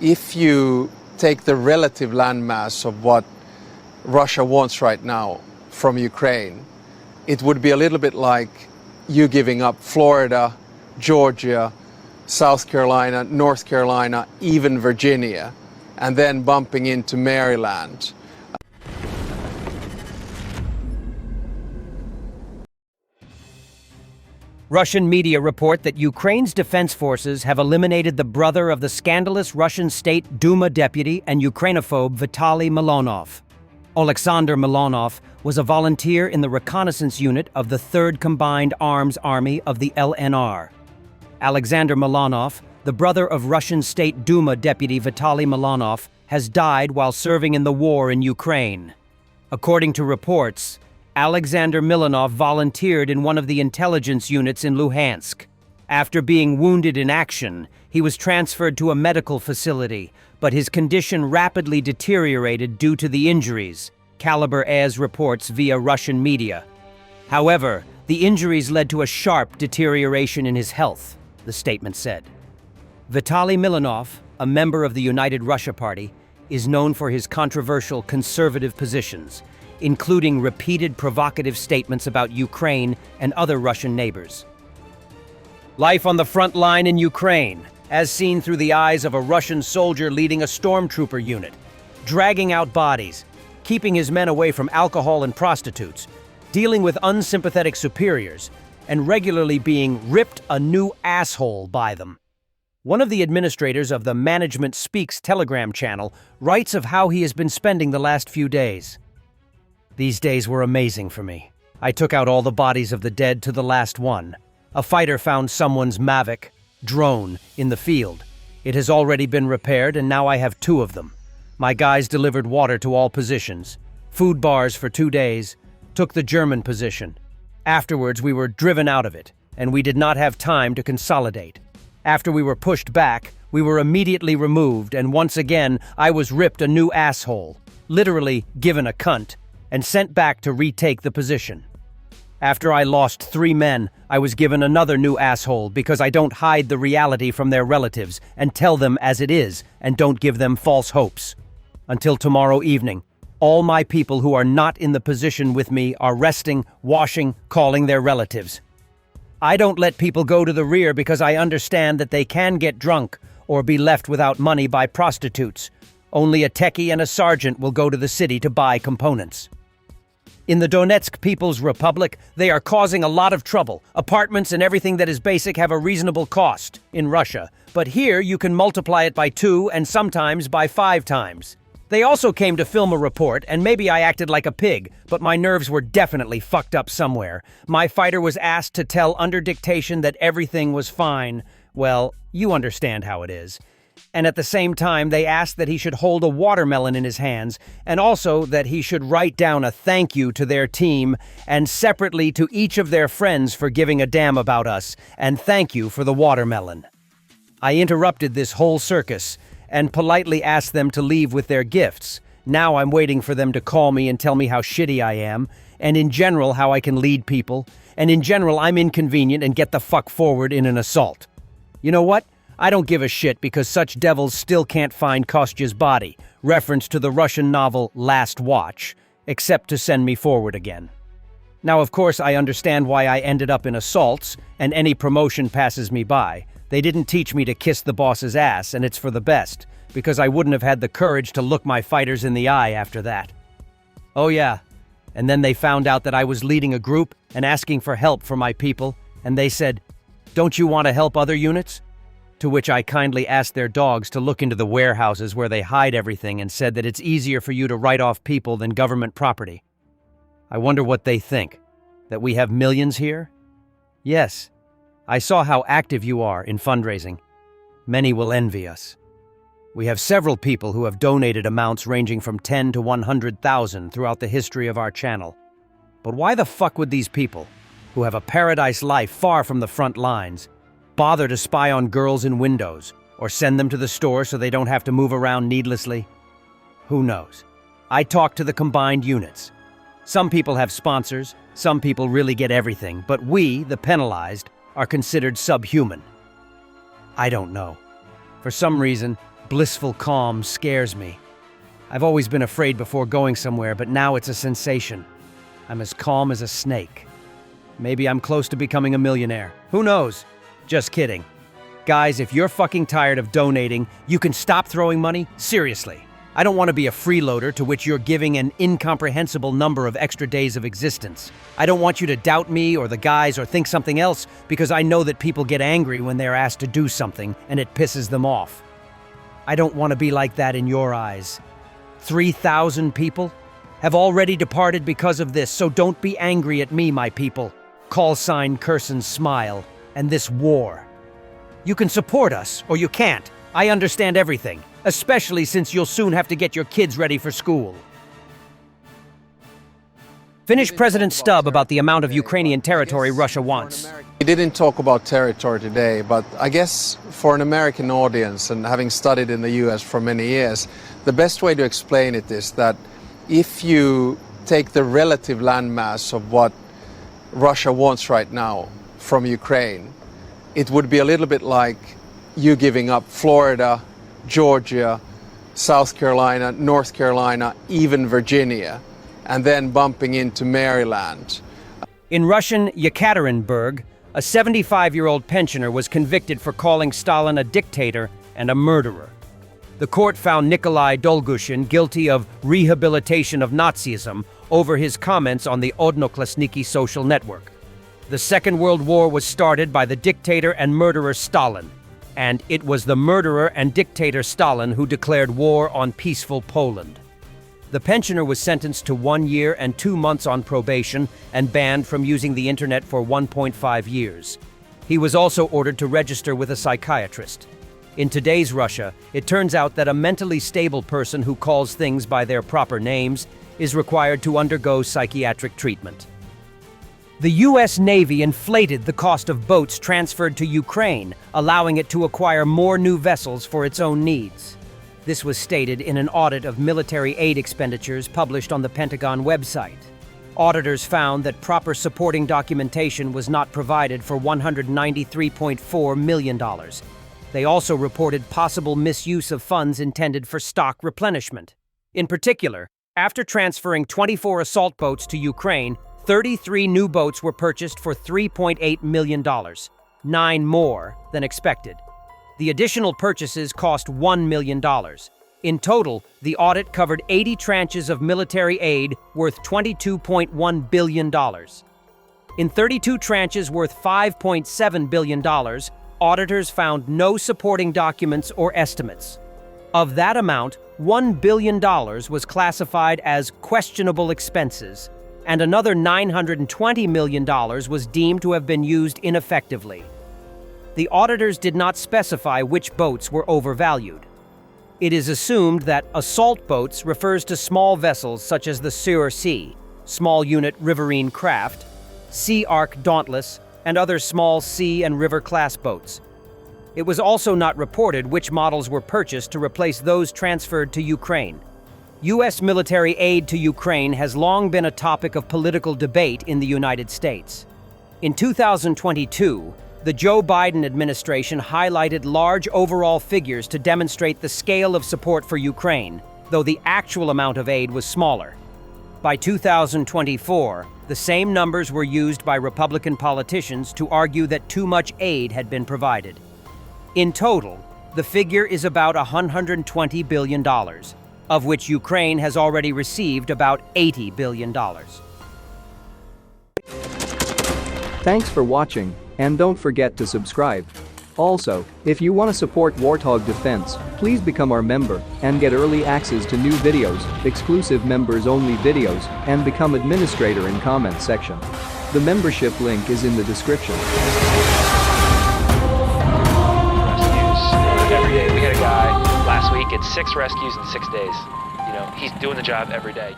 if you take the relative landmass of what Russia wants right now from Ukraine, it would be a little bit like you giving up Florida, Georgia, South Carolina, North Carolina, even Virginia, and then bumping into Maryland. Russian media report that Ukraine's defense forces have eliminated the brother of the scandalous Russian State Duma deputy and Ukrainophobe Vitaly Milonov. Alexander Milonov was a volunteer in the reconnaissance unit of the 3rd Combined Arms Army of the LNR. Alexander Milonov, the brother of Russian State Duma deputy Vitaly Milonov, has died while serving in the war in Ukraine. According to reports, Alexander Milonov volunteered in one of the intelligence units in Luhansk. After being wounded in action, he was transferred to a medical facility, but his condition rapidly deteriorated due to the injuries, Pantsir-S reports via Russian media. However, the injuries led to a sharp deterioration in his health, the statement said. Vitaly Milonov, a member of the United Russia Party, is known for his controversial conservative positions, including repeated provocative statements about Ukraine and other Russian neighbors. Life on the front line in Ukraine, as seen through the eyes of a Russian soldier leading a stormtrooper unit, dragging out bodies, keeping his men away from alcohol and prostitutes, dealing with unsympathetic superiors, and regularly being ripped a new asshole by them. One of the administrators of the Management Speaks Telegram channel writes of how he has been spending the last few days. These days were amazing for me. I took out all the bodies of the dead to the last one. A fighter found someone's Mavic drone in the field. It has already been repaired, and now I have 2 of them. My guys delivered water to all positions, food bars for 2 days, took the German position. Afterwards, we were driven out of it, and we did not have time to consolidate. After we were pushed back, we were immediately removed, and once again, I was ripped a new asshole, literally given a cunt, and sent back to retake the position. After I lost 3 men, I was given another new asshole because I don't hide the reality from their relatives and tell them as it is and don't give them false hopes. Until tomorrow evening, all my people who are not in the position with me are resting, washing, calling their relatives. I don't let people go to the rear because I understand that they can get drunk or be left without money by prostitutes. Only a techie and a sergeant will go to the city to buy components. In the Donetsk People's Republic, they are causing a lot of trouble. Apartments and everything that is basic have a reasonable cost in Russia, but here you can multiply it by 2 and sometimes by 5 times. They also came to film a report, and maybe I acted like a pig, but my nerves were definitely fucked up somewhere. My fighter was asked to tell under dictation that everything was fine. Well, you understand how it is. And at the same time, they asked that he should hold a watermelon in his hands, and also that he should write down a thank you to their team, and separately to each of their friends for giving a damn about us, and thank you for the watermelon. I interrupted this whole circus, and politely asked them to leave with their gifts. Now I'm waiting for them to call me and tell me how shitty I am, and in general how I can lead people, and in general I'm inconvenient and get the fuck forward in an assault. You know what? I don't give a shit because such devils still can't find Kostya's body, reference to the Russian novel Last Watch, except to send me forward again. Now, of course, I understand why I ended up in assaults, and any promotion passes me by. They didn't teach me to kiss the boss's ass, and it's for the best, because I wouldn't have had the courage to look my fighters in the eye after that. Oh yeah, and then they found out that I was leading a group and asking for help for my people, and they said, "Don't you want to help other units?" To which I kindly asked their dogs to look into the warehouses where they hide everything and said that it's easier for you to write off people than government property. I wonder what they think. That we have millions here? Yes. I saw how active you are in fundraising. Many will envy us. We have several people who have donated amounts ranging from 10 to 100,000 throughout the history of our channel. But why the fuck would these people, who have a paradise life far from the front lines, bother to spy on girls in windows, or send them to the store so they don't have to move around needlessly? Who knows? I talk to the combined units. Some people have sponsors, some people really get everything, but we, the penalized, are considered subhuman. I don't know. For some reason, blissful calm scares me. I've always been afraid before going somewhere, but now it's a sensation. I'm as calm as a snake. Maybe I'm close to becoming a millionaire. Who knows? Just kidding. Guys, if you're fucking tired of donating, you can stop throwing money? Seriously. I don't want to be a freeloader to which you're giving an incomprehensible number of extra days of existence. I don't want you to doubt me or the guys or think something else, because I know that people get angry when they're asked to do something and it pisses them off. I don't want to be like that in your eyes. 3,000 people have already departed because of this, so don't be angry at me, my people. Call sign Curson Smile and this war. You can support us, or you can't. I understand everything, especially since you'll soon have to get your kids ready for school. Finish President Stubb about the amount of Ukrainian territory Russia wants. We didn't talk about territory today, but I guess for an American audience, and having studied in the US for many years, the best way to explain it is that if you take the relative landmass of what Russia wants right now from Ukraine, it would be a little bit like you giving up Florida, Georgia, South Carolina, North Carolina, even Virginia, and then bumping into Maryland. In Russian Yekaterinburg, a 75-year-old pensioner was convicted for calling Stalin a dictator and a murderer. The court found Nikolai Dolgushin guilty of rehabilitation of Nazism over his comments on the Odnoklassniki social network. The Second World War was started by the dictator and murderer Stalin, and it was the murderer and dictator Stalin who declared war on peaceful Poland. The pensioner was sentenced to 1 year and 2 months on probation and banned from using the internet for 1.5 years. He was also ordered to register with a psychiatrist. In today's Russia, it turns out that a mentally stable person who calls things by their proper names is required to undergo psychiatric treatment. The U.S. Navy inflated the cost of boats transferred to Ukraine, allowing it to acquire more new vessels for its own needs. This was stated in an audit of military aid expenditures published on the Pentagon website. Auditors found that proper supporting documentation was not provided for $193.4 million. They also reported possible misuse of funds intended for stock replenishment. In particular, after transferring 24 assault boats to Ukraine, 33 new boats were purchased for $3.8 million, 9 more than expected. The additional purchases cost $1 million. In total, the audit covered 80 tranches of military aid worth $22.1 billion. In 32 tranches worth $5.7 billion, auditors found no supporting documents or estimates. Of that amount, $1 billion was classified as questionable expenses, and another $920 million was deemed to have been used ineffectively. The auditors did not specify which boats were overvalued. It is assumed that assault boats refers to small vessels such as the Pantsir-S, small unit riverine craft, Sea Ark Dauntless, and other small sea and river class boats. It was also not reported which models were purchased to replace those transferred to Ukraine. U.S. military aid to Ukraine has long been a topic of political debate in the United States. In 2022, the Joe Biden administration highlighted large overall figures to demonstrate the scale of support for Ukraine, though the actual amount of aid was smaller. By 2024, the same numbers were used by Republican politicians to argue that too much aid had been provided. In total, the figure is about $120 billion, of which Ukraine has already received about $80 billion. Thanks for watching, and don't forget to subscribe. Also, if you want to support Warthog Defense, please become our member and get early access to new videos, exclusive members-only videos, and become administrator in comment section. The membership link is in the description. Every day. We had a guy last week, it's 6 rescues in 6 days. You know, he's doing the job every day.